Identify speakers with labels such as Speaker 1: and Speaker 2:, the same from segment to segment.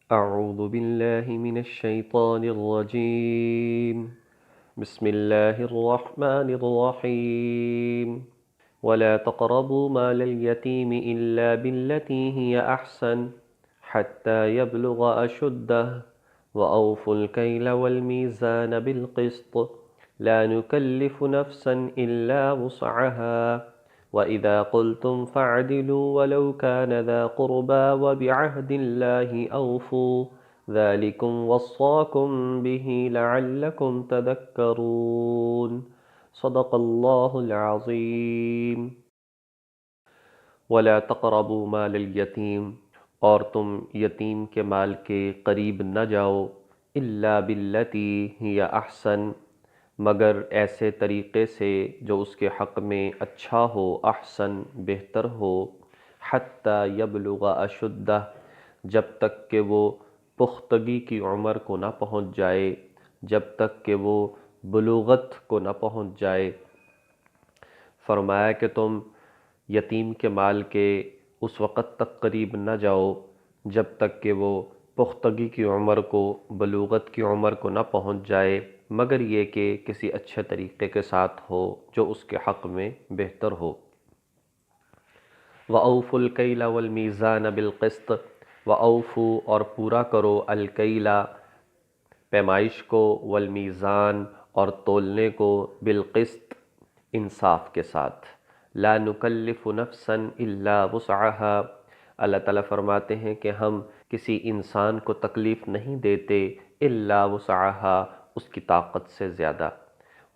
Speaker 1: أعوذ بالله من الشيطان الرجيم بسم الله الرحمن الرحيم ولا تقربوا مال اليتيم إلا بالتي هي أحسن حتى يبلغ أشده وأوفوا الكيل والميزان بالقسط لا نكلف نفسا إلا وسعها وإذا قلتم فاعدلوا ولو كان ذا قربى وبعهد الله أوفوا ذلكم وصاكم به لعلكم تذكرون صدق اللہ العظیم۔ ولا تقربوا مال الیتیم، اور تم یتیم کے مال کے قریب نہ جاؤ، الا باللتی ہی احسن، مگر ایسے طریقے سے جو اس کے حق میں اچھا ہو، احسن بہتر ہو، حتی یبلغ اشدہ، جب تک کہ وہ پختگی کی عمر کو نہ پہنچ جائے، جب تک کہ وہ بلوغت کو نہ پہنچ جائے۔ فرمایا کہ تم یتیم کے مال کے اس وقت تک قریب نہ جاؤ جب تک کہ وہ پختگی کی عمر کو، بلوغت کی عمر کو نہ پہنچ جائے، مگر یہ کہ کسی اچھے طریقے کے ساتھ ہو جو اس کے حق میں بہتر ہو۔ وَأَوْفُوا الْكَيْلَ وَالْمِيزَانَ بِالْقِسْطِ، وَأَوْفُوا اور پورا کرو الکیل پیمائش کو، والمیزان اور تولنے کو، بالقسط انصاف کے ساتھ۔ لا نکلف نفسا الا وسعها، اللہ تعالیٰ فرماتے ہیں کہ ہم کسی انسان کو تکلیف نہیں دیتے الا وسعها، اس کی طاقت سے زیادہ۔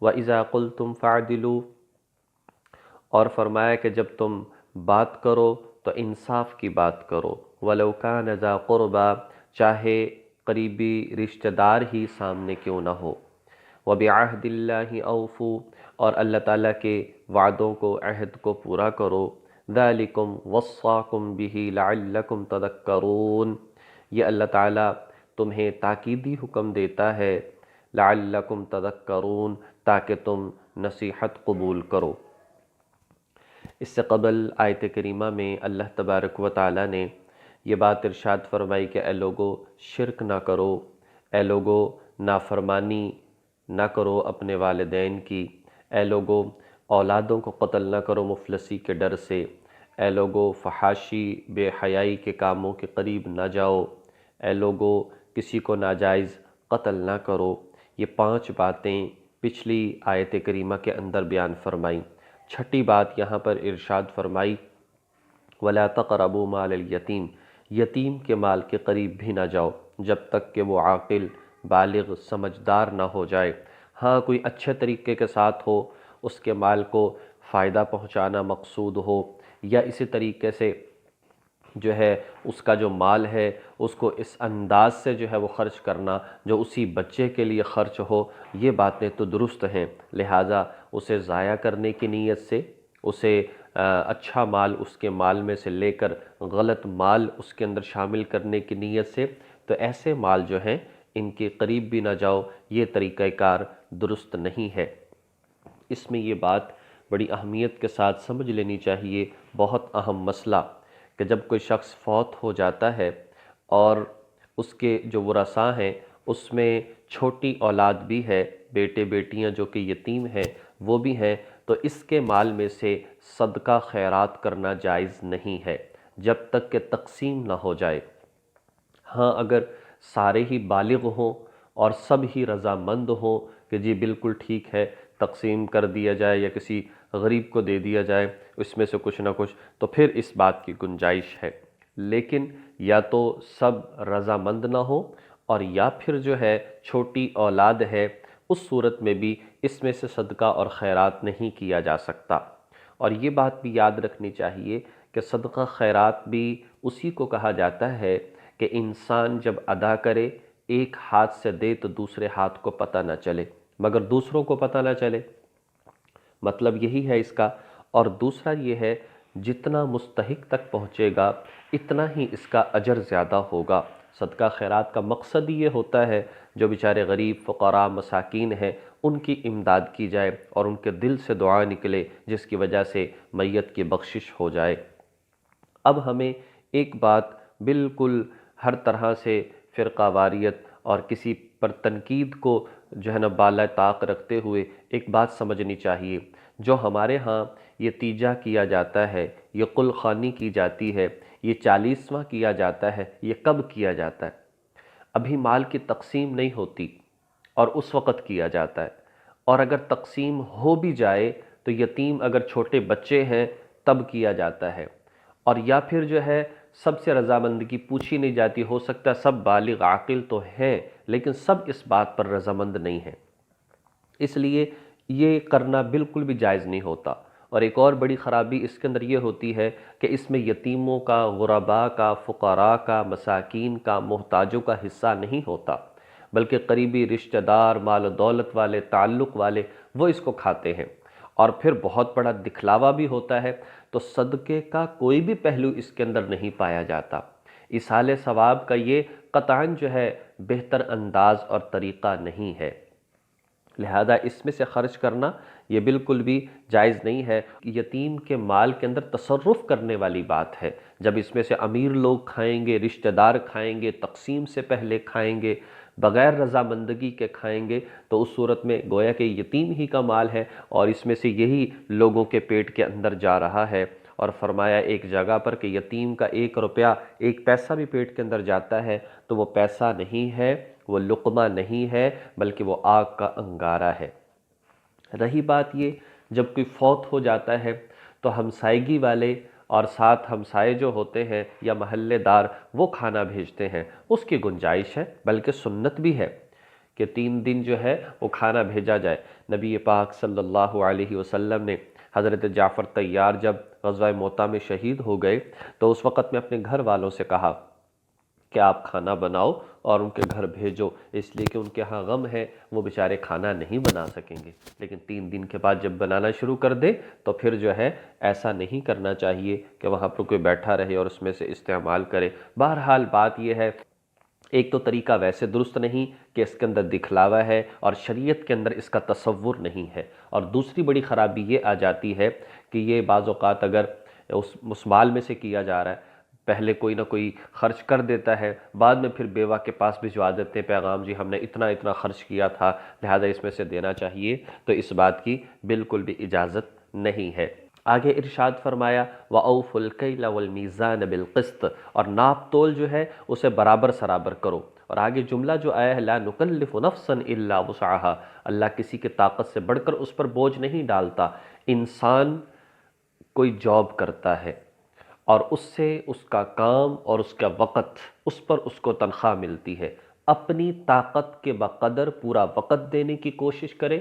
Speaker 1: وَإِذَا قُلْتُمْ فَاعْدِلُوا، اور فرمایا کہ جب تم بات کرو تو انصاف کی بات کرو، وَلَوْ كَانَ ذَا قُرْبَى، چاہے قریبی رشتہ دار ہی سامنے کیوں نہ ہو۔ وَبِعَهْدِ اللَّهِ أَوْفُوا، اور اللہ تعالیٰ کے وعدوں کو، عہد کو پورا کرو۔ ذَلِكُمْ وَصَّاكُمْ بِهِ لَعَلَّكُمْ تَذَكَّرُونَ، یہ اللہ تعالیٰ تمہیں تاکیدی حکم دیتا ہے، لَعَلَّكُمْ تَذَكَّرُونَ، تاکہ تم نصیحت قبول کرو۔ اس سے قبل آیت کریمہ میں اللہ تبارک و تعالیٰ نے یہ بات ارشاد فرمائی کہ اے لوگو شرک نہ کرو، اے لوگو نافرمانی نہ کرو اپنے والدین کی، اے لوگو اولادوں کو قتل نہ کرو مفلسی کے ڈر سے، اے لوگو فحاشی بے حیائی کے کاموں کے قریب نہ جاؤ، اے لوگو کسی کو ناجائز قتل نہ کرو۔ یہ 5 باتیں پچھلی آیت کریمہ کے اندر بیان فرمائیں۔ چھٹی بات یہاں پر ارشاد فرمائی وَلَا تَقْرَبُوا مَالَ الْيَتِيمِ، یتیم کے مال کے قریب بھی نہ جاؤ جب تک کہ وہ عاقل، بالغ، سمجھدار نہ ہو جائے۔ ہاں کوئی اچھے طریقے کے ساتھ ہو، اس کے مال کو فائدہ پہنچانا مقصود ہو، یا اسی طریقے سے جو ہے اس کا جو مال ہے اس کو اس انداز سے جو ہے وہ خرچ کرنا جو اسی بچے کے لیے خرچ ہو، یہ باتیں تو درست ہیں۔ لہٰذا اسے ضائع کرنے کی نیت سے، اسے اچھا مال اس کے مال میں سے لے کر غلط مال اس کے اندر شامل کرنے کی نیت سے، تو ایسے مال جو ہیں ان کے قریب بھی نہ جاؤ، یہ طریقہ کار درست نہیں ہے۔ اس میں یہ بات بڑی اہمیت کے ساتھ سمجھ لینی چاہیے، بہت اہم مسئلہ، کہ جب کوئی شخص فوت ہو جاتا ہے اور اس کے جو ورثاء ہیں اس میں چھوٹی اولاد بھی ہے، بیٹے بیٹیاں جو کہ یتیم ہیں وہ بھی ہیں، تو اس کے مال میں سے صدقہ خیرات کرنا جائز نہیں ہے جب تک کہ تقسیم نہ ہو جائے۔ ہاں اگر سارے ہی بالغ ہوں اور سب ہی رضامند ہوں کہ جی بالکل ٹھیک ہے تقسیم کر دیا جائے یا کسی غریب کو دے دیا جائے اس میں سے کچھ نہ کچھ، تو پھر اس بات کی گنجائش ہے۔ لیکن یا تو سب رضامند نہ ہو اور یا پھر جو ہے چھوٹی اولاد ہے، اس صورت میں بھی اس میں سے صدقہ اور خیرات نہیں کیا جا سکتا۔ اور یہ بات بھی یاد رکھنی چاہیے کہ صدقہ خیرات بھی اسی کو کہا جاتا ہے کہ انسان جب ادا کرے ایک ہاتھ سے دے تو دوسرے ہاتھ کو پتہ نہ چلے، مگر دوسروں کو پتہ نہ چلے، مطلب یہی ہے اس کا۔ اور دوسرا یہ ہے جتنا مستحق تک پہنچے گا اتنا ہی اس کا اجر زیادہ ہوگا۔ صدقہ خیرات کا مقصد یہ ہوتا ہے جو بیچارے غریب، فقراء، مساکین ہیں ان کی امداد کی جائے اور ان کے دل سے دعا نکلے جس کی وجہ سے میت کی بخشش ہو جائے۔ اب ہمیں ایک بات بالکل ہر طرح سے فرقہ واریت اور کسی پر تنقید کو جو ہے نا بالا طاق رکھتے ہوئے ایک بات سمجھنی چاہیے، جو ہمارے ہاں یہ تیجا کیا جاتا ہے، یہ قل خوانی کی جاتی ہے، یہ 40واں کیا جاتا ہے، یہ کب کیا جاتا ہے؟ ابھی مال کی تقسیم نہیں ہوتی اور اس وقت کیا جاتا ہے، اور اگر تقسیم ہو بھی جائے تو یتیم اگر چھوٹے بچے ہیں تب کیا جاتا ہے، اور یا پھر جو ہے سب سے رضامندگی پوچھی نہیں جاتی، ہو سکتا ہے سب بالغ عاقل تو ہیں لیکن سب اس بات پر رضامند نہیں ہیں، اس لیے یہ کرنا بالکل بھی جائز نہیں ہوتا۔ اور ایک اور بڑی خرابی اس کے اندر یہ ہوتی ہے کہ اس میں یتیموں کا، غرباء کا، فقراء کا، مساکین کا، محتاجوں کا حصہ نہیں ہوتا، بلکہ قریبی رشتہ دار، مال و دولت والے، تعلق والے وہ اس کو کھاتے ہیں، اور پھر بہت بڑا دکھلاوا بھی ہوتا ہے، تو صدقے کا کوئی بھی پہلو اس کے اندر نہیں پایا جاتا۔ ایصال ثواب کا یہ قطعاً جو ہے بہتر انداز اور طریقہ نہیں ہے، لہذا اس میں سے خرچ کرنا یہ بالکل بھی جائز نہیں ہے۔ یتیم کے مال کے اندر تصرف کرنے والی بات ہے، جب اس میں سے امیر لوگ کھائیں گے، رشتہ دار کھائیں گے، تقسیم سے پہلے کھائیں گے، بغیر رضامندگی کے کھائیں گے، تو اس صورت میں گویا کہ یتیم ہی کا مال ہے اور اس میں سے یہی لوگوں کے پیٹ کے اندر جا رہا ہے۔ اور فرمایا ایک جگہ پر کہ یتیم کا 1 روپیہ، 1 پیسہ بھی پیٹ کے اندر جاتا ہے تو وہ پیسہ نہیں ہے، وہ لقمہ نہیں ہے، بلکہ وہ آگ کا انگارہ ہے۔ رہی بات یہ، جب کوئی فوت ہو جاتا ہے تو ہمسائیگی والے اور ساتھ ہمسائے جو ہوتے ہیں یا محلے دار وہ کھانا بھیجتے ہیں، اس کی گنجائش ہے، بلکہ سنت بھی ہے کہ 3 دن جو ہے وہ کھانا بھیجا جائے۔ نبی پاک صلی اللہ علیہ وسلم نے حضرت جعفر طیار جب غزوہ موطا میں شہید ہو گئے تو اس وقت میں اپنے گھر والوں سے کہا کہ آپ کھانا بناؤ اور ان کے گھر بھیجو، اس لیے کہ ان کے ہاں غم ہے، وہ بیچارے کھانا نہیں بنا سکیں گے، لیکن 3 دن کے بعد جب بنانا شروع کر دے تو پھر جو ہے ایسا نہیں کرنا چاہیے کہ وہاں پر کوئی بیٹھا رہے اور اس میں سے استعمال کرے۔ بہرحال بات یہ ہے، ایک تو طریقہ ویسے درست نہیں کہ اس کے اندر دکھلاوا ہے اور شریعت کے اندر اس کا تصور نہیں ہے، اور دوسری بڑی خرابی یہ آ جاتی ہے کہ یہ بعض اوقات اگر اس مال میں سے کیا جا رہا ہے، پہلے کوئی نہ کوئی خرچ کر دیتا ہے، بعد میں پھر بیوہ کے پاس بھجوا دیتے ہیں پیغام، جی ہم نے اتنا خرچ کیا تھا لہذا اس میں سے دینا چاہیے، تو اس بات کی بالکل بھی اجازت نہیں ہے۔ آگے ارشاد فرمایا وَأَوْفُوا الْكَيْلَ وَالْمِيزَانَ بِالْقِسْطِ، اور ناپ تول جو ہے اسے برابر سرابر کرو، اور آگے جملہ جو آیا ہے لَا نُكَلِّفُ نَفْسًا إِلَّا وُسْعَهَا، اللہ کسی کی طاقت سے بڑھ کر اس پر بوجھ نہیں ڈالتا۔ انسان کوئی جاب کرتا ہے اور اس سے اس کا کام اور اس کا وقت، اس پر اس کو تنخواہ ملتی ہے، اپنی طاقت کے بقدر پورا وقت دینے کی کوشش کرے،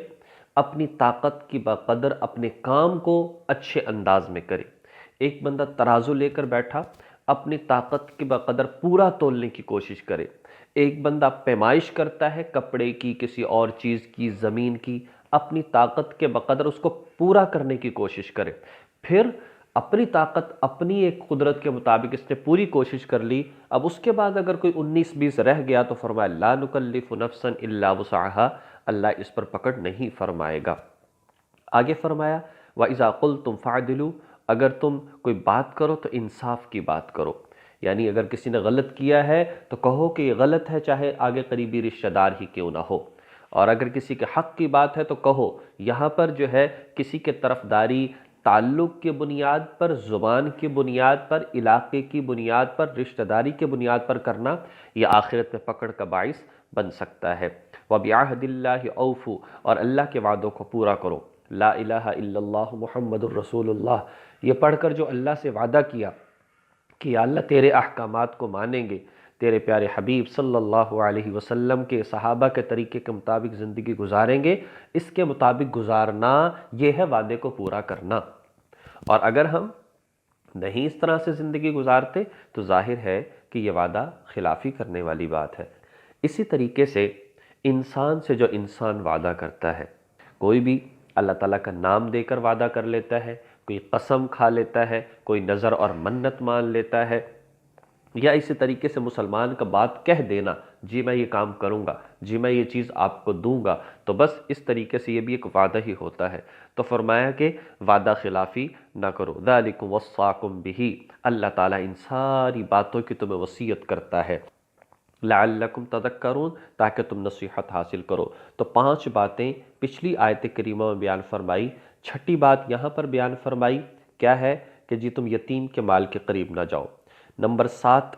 Speaker 1: اپنی طاقت کی بقدر اپنے کام کو اچھے انداز میں کرے۔ ایک بندہ ترازو لے کر بیٹھا، اپنی طاقت کے بقدر پورا تولنے کی کوشش کرے۔ ایک بندہ پیمائش کرتا ہے کپڑے کی، کسی اور چیز کی، زمین کی، اپنی طاقت کے بقدر اس کو پورا کرنے کی کوشش کرے، پھر اپنی طاقت اپنی ایک قدرت کے مطابق اس نے پوری کوشش کر لی، اب اس کے بعد اگر کوئی 19-20 رہ گیا تو فرمایا لا نکلف نفسا الا وسعها، اللہ اس پر پکڑ نہیں فرمائے گا۔ آگے فرمایا وَإِذَا قُلْتُمْ فَعْدِلُوا، اگر تم کوئی بات کرو تو انصاف کی بات کرو، یعنی اگر کسی نے غلط کیا ہے تو کہو کہ یہ غلط ہے، چاہے آگے قریبی رشتہ دار ہی کیوں نہ ہو، اور اگر کسی کے حق کی بات ہے تو کہو۔ یہاں پر جو ہے کسی کے طرفداری تعلق کی بنیاد پر، زبان کی بنیاد پر، علاقے کی بنیاد پر، رشتہ داری کی بنیاد پر کرنا یہ آخرت میں پکڑ کا باعث بن سکتا ہے۔ وَبِعَهْدِ اللَّهِ أَوْفُوا، اور اللہ کے وعدوں کو پورا کرو۔ لا الہ الا اللہ محمد الرسول اللہ، یہ پڑھ کر جو اللہ سے وعدہ کیا کہ یا اللہ تیرے احکامات کو مانیں گے، تیرے پیارے حبیب صلی اللہ علیہ وسلم کے صحابہ کے طریقے کے مطابق زندگی گزاریں گے، اس کے مطابق گزارنا یہ ہے وعدے کو پورا کرنا، اور اگر ہم نہیں اس طرح سے زندگی گزارتے تو ظاہر ہے کہ یہ وعدہ خلافی کرنے والی بات ہے۔ اسی طریقے سے انسان سے جو انسان وعدہ کرتا ہے، کوئی بھی اللہ تعالیٰ کا نام دے کر وعدہ کر لیتا ہے، کوئی قسم کھا لیتا ہے، کوئی نظر اور منت مان لیتا ہے، یا اسی طریقے سے مسلمان کا بات کہہ دینا، جی میں یہ کام کروں گا، جی میں یہ چیز آپ کو دوں گا، تو بس اس طریقے سے یہ بھی ایک وعدہ ہی ہوتا ہے۔ تو فرمایا کہ وعدہ خلافی نہ کرو۔ ذَلِكُمْ وَصَّاكُمْ بِهِ، اللہ تعالیٰ ان ساری باتوں کی تمہیں وصیت کرتا ہے۔ لعلکم تذکرون، تاکہ تم نصیحت حاصل کرو۔ تو 5 باتیں پچھلی آیت کریمہ میں بیان فرمائی، چھٹی بات یہاں پر بیان فرمائی کیا ہے کہ جی تم یتیم کے مال کے قریب نہ جاؤ۔ نمبر 7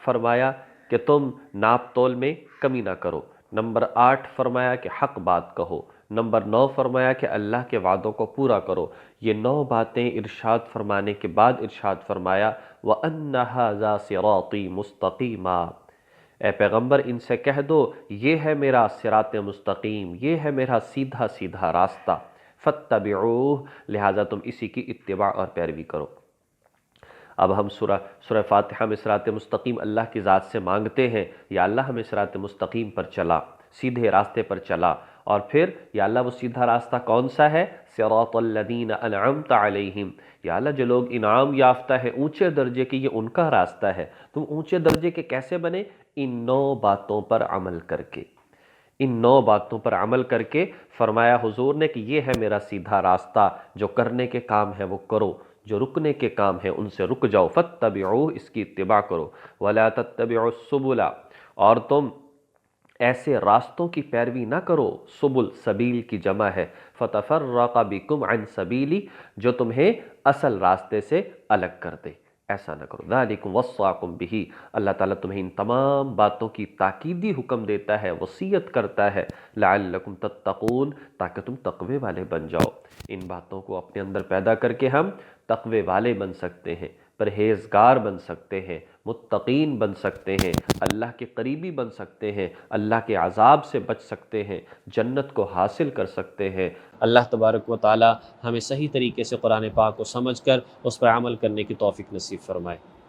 Speaker 1: فرمایا کہ تم ناپ تول میں کمی نہ کرو۔ نمبر 8 فرمایا کہ حق بات کہو۔ نمبر 9 فرمایا کہ اللہ کے وعدوں کو پورا کرو۔ یہ 9 باتیں ارشاد فرمانے کے بعد ارشاد فرمایا وَأَنَّ هَذَا صِرَاطِي مُسْتَقِيمًا، اے پیغمبر ان سے کہہ دو یہ ہے میرا صراط مستقیم، یہ ہے میرا سیدھا سیدھا راستہ، فَاتَّبِعُوهُ، لہٰذا تم اسی کی اتباع اور پیروی کرو۔ اب ہم سورہ فاتحہ میں صراط مستقیم اللہ کی ذات سے مانگتے ہیں، یا اللہ ہمیں صراط مستقیم پر چلا، سیدھے راستے پر چلا، اور پھر یا اللہ وہ سیدھا راستہ کون سا ہے؟ صراط الذین انعمت علیہم، یا اللہ جو لوگ انعام یافتہ ہے اونچے درجے کے، یہ ان کا راستہ ہے۔ تم اونچے درجے کے کیسے بنے؟ ان 9 باتوں پر عمل کر کے، ان 9 باتوں پر عمل کر کے فرمایا حضور نے کہ یہ ہے میرا سیدھا راستہ، جو کرنے کے کام ہے وہ کرو، جو رکنے کے کام ہے ان سے رک جاؤ، فَاتَّبِعُوهُ، اس کی اتباع کرو، وَلَا تَتَّبِعُوا السُّبُلَ، اور تم ایسے راستوں کی پیروی نہ کرو، سبل سبیل کی جمع ہے، فَتَفَرَّقَ بِكُمْ عَنْ سَبِيلِ، جو تمہیں اصل راستے سے الگ کر دے، ایسا نہ کرو۔ ذَلِكُمْ وَصَّاكُمْ بِهِ، اللہ تعالیٰ تمہیں ان تمام باتوں کی تاکیدی حکم دیتا ہے، وصیت کرتا ہے، لَعَلَّكُمْ تَتَّقُونَ، تاکہ تم تقوی والے بن جاؤ۔ ان باتوں کو اپنے اندر پیدا کر کے ہم تقوی والے بن سکتے ہیں، پرہیزگار بن سکتے ہیں، متقین بن سکتے ہیں، اللہ کے قریبی بن سکتے ہیں، اللہ کے عذاب سے بچ سکتے ہیں، جنت کو حاصل کر سکتے ہیں۔ اللہ تبارک و تعالی ہمیں صحیح طریقے سے قرآن پاک کو سمجھ کر اس پر عمل کرنے کی توفیق نصیب فرمائے۔